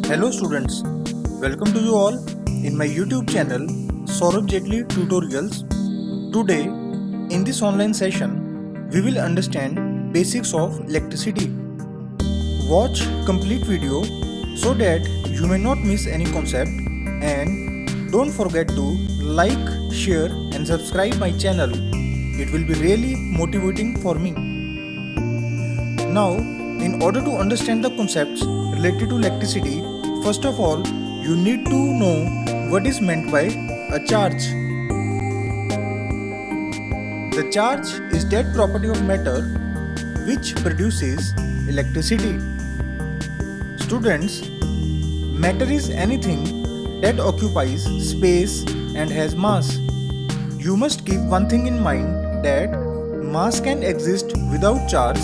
Hello students, welcome to you all in my YouTube channel Saurabh Jetli Tutorials. Today in this online session we will understand basics of electricity. Watch complete video so that you may not miss any concept, and don't forget to like, share and subscribe my channel. It will be really motivating for me. Now, in order to understand the concepts related to electricity, first of all, you need to know what is meant by a charge. The charge is that property of matter which produces electricity. Students, matter is anything that occupies space and has mass. You must keep one thing in mind, that mass can exist without charge,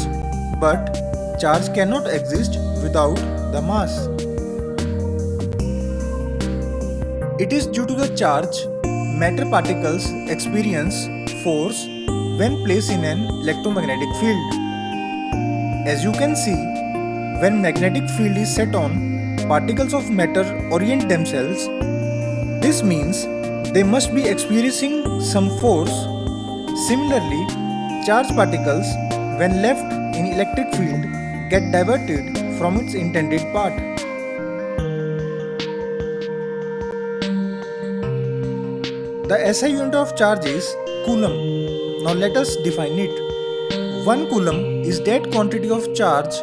but charge cannot exist without the mass. It is due to the charge matter particles experience force when placed in an electromagnetic field. As you can see, when magnetic field is set on, particles of matter orient themselves. This means they must be experiencing some force. Similarly, charged particles, when left in electric field, get diverted from its intended path. The SI unit of charge is coulomb. Now let us define it. 1 coulomb is that quantity of charge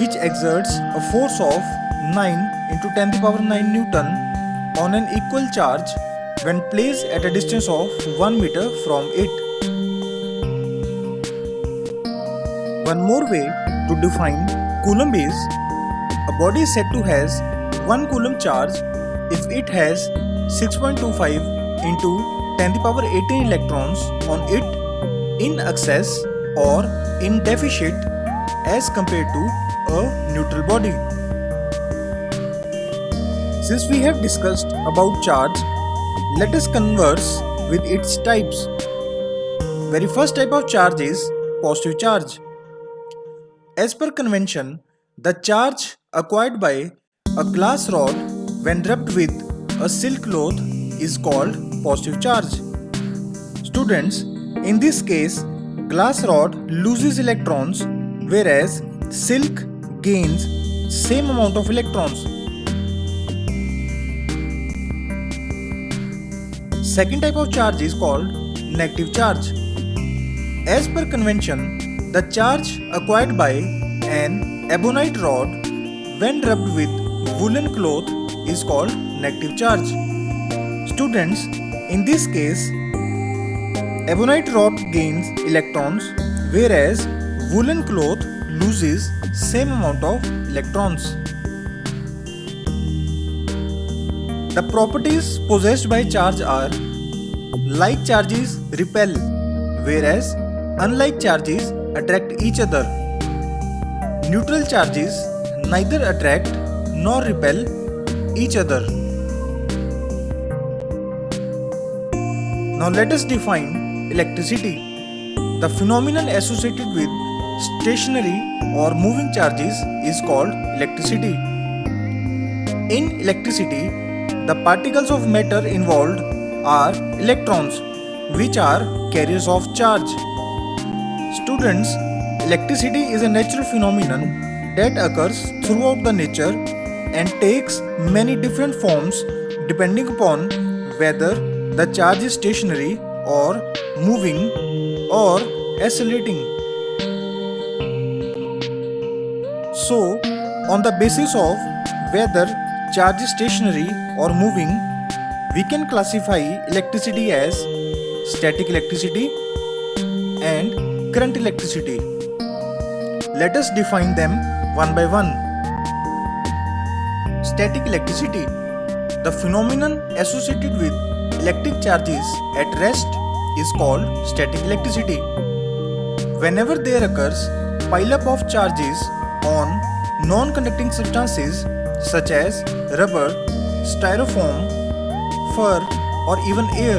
which exerts a force of 9 into 10 to the power 9 Newton on an equal charge when placed at a distance of 1 meter from it. One more way to define coulomb is, a body is said to has 1 coulomb charge if it has 6.25 into 10 to the power 18 electrons on it in excess or in deficit as compared to a neutral body. Since we have discussed about charge, let us converse with its types. Very first type of charge is positive charge. As per convention, the charge acquired by a glass rod when rubbed with a silk cloth is called positive charge. Students, in this case, glass rod loses electrons, whereas silk gains same amount of electrons. Second type of charge is called negative charge. As per convention, the charge acquired by an ebonite rod when rubbed with woolen cloth is called negative charge. Students, in this case, ebonite rod gains electrons, whereas woolen cloth loses same amount of electrons. The properties possessed by charge are: like charges repel, whereas unlike charges attract each other. Neutral charges neither attract nor repel each other. Now let us define electricity. The phenomenon associated with stationary or moving charges is called electricity. In electricity, the particles of matter involved are electrons, which are carriers of charge. Students, electricity is a natural phenomenon that occurs throughout the nature and takes many different forms depending upon whether the charge is stationary or moving or oscillating. So, on the basis of whether charge is stationary or moving, we can classify electricity as static electricity and current electricity. Let us define them one by one. Static electricity. The phenomenon associated with electric charges at rest is called static electricity. Whenever there occurs pile-up of charges on non-conducting substances such as rubber, styrofoam, fur or even air,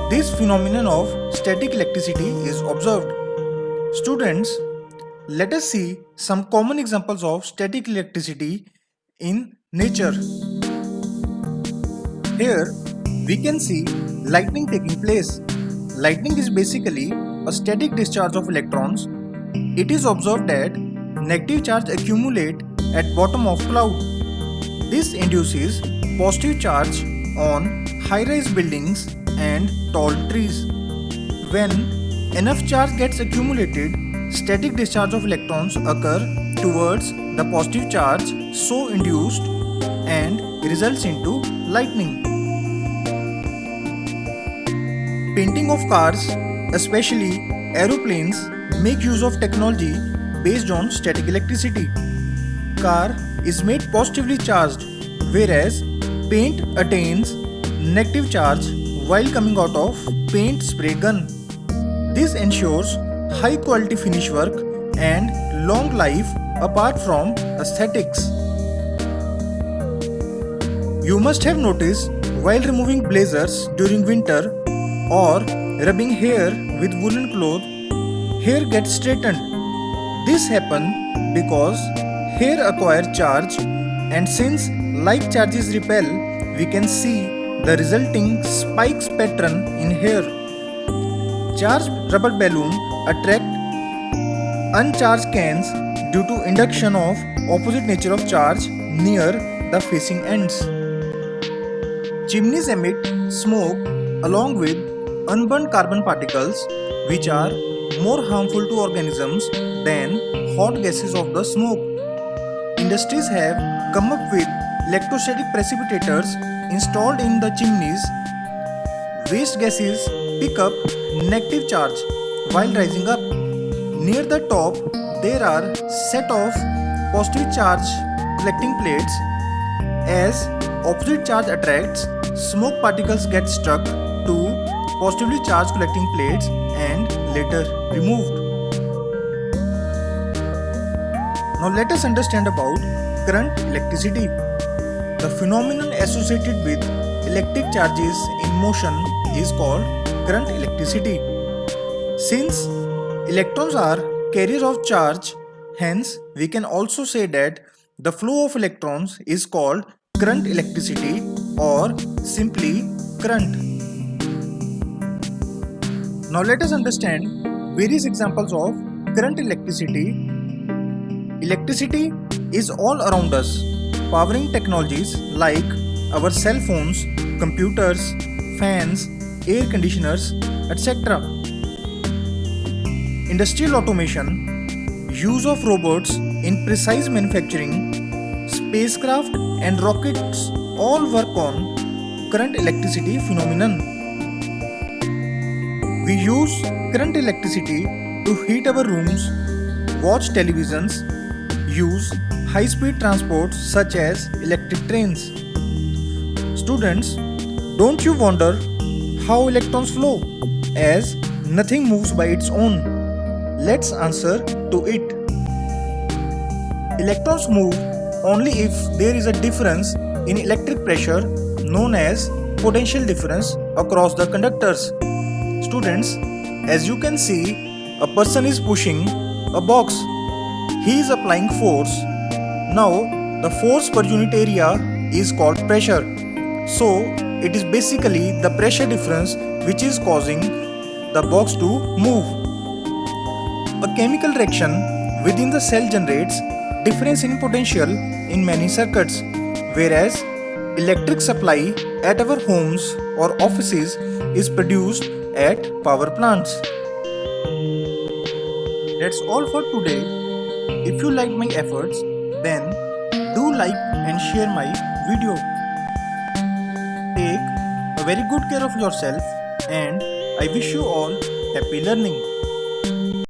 this phenomenon of static electricity is observed. Students, let us see some common examples of static electricity in Nature. Here we can see lightning taking place. Lightning is basically a static discharge of electrons. It is observed that negative charge accumulate at bottom of cloud. This induces positive charge on high-rise buildings and tall trees. When enough charge gets accumulated, static discharge of electrons occur towards the positive charge so induced and results into lightning. Painting of cars, especially aeroplanes, make use of technology based on static electricity. Car is made positively charged, whereas paint attains negative charge while coming out of paint spray gun. This ensures high quality finish work and long life apart from aesthetics. You must have noticed while removing blazers during winter or rubbing hair with woolen cloth, hair gets straightened. This happens because hair acquire charge, and since like charges repel, we can see the resulting spikes pattern in hair. Charged rubber balloon attract uncharged cans due to induction of opposite nature of charge near the facing ends. Chimneys emit smoke along with unburned carbon particles, which are more harmful to organisms than hot gases of the smoke. Industries have come up with electrostatic precipitators installed in the chimneys. Waste gases pick up negative charge while rising up. Near the top, there are set of positive charge collecting plates. As opposite charge attracts, smoke particles get stuck to positively charged collecting plates and later removed. Now let us understand about current electricity. The phenomenon associated with electric charges in motion is called current electricity. Since electrons are carriers of charge, hence we can also say that the flow of electrons is called current electricity or simply current. Now let us understand various examples of current electricity. Electricity is all around us, powering technologies like our cell phones, computers, fans, air conditioners, etc. Industrial automation, use of robots in precise manufacturing, spacecraft and rockets all work on current electricity phenomenon. We use current electricity to heat our rooms, watch televisions, use high-speed transport such as electric trains. Students, don't you wonder how electrons flow, as nothing moves by its own? Let's answer to it. Electrons move only if there is a difference in electric pressure known as potential difference across the conductors. Students, as you can see, a person is pushing a box. He is applying force. Now, the force per unit area is called pressure. So, it is basically the pressure difference which is causing the box to move. A chemical reaction within the cell generates difference in potential in many circuits, whereas electric supply at our homes or offices is produced at power plants. That's all for today. If you liked my efforts, then do like and share my video. Take a very good care of yourself, and I wish you all happy learning.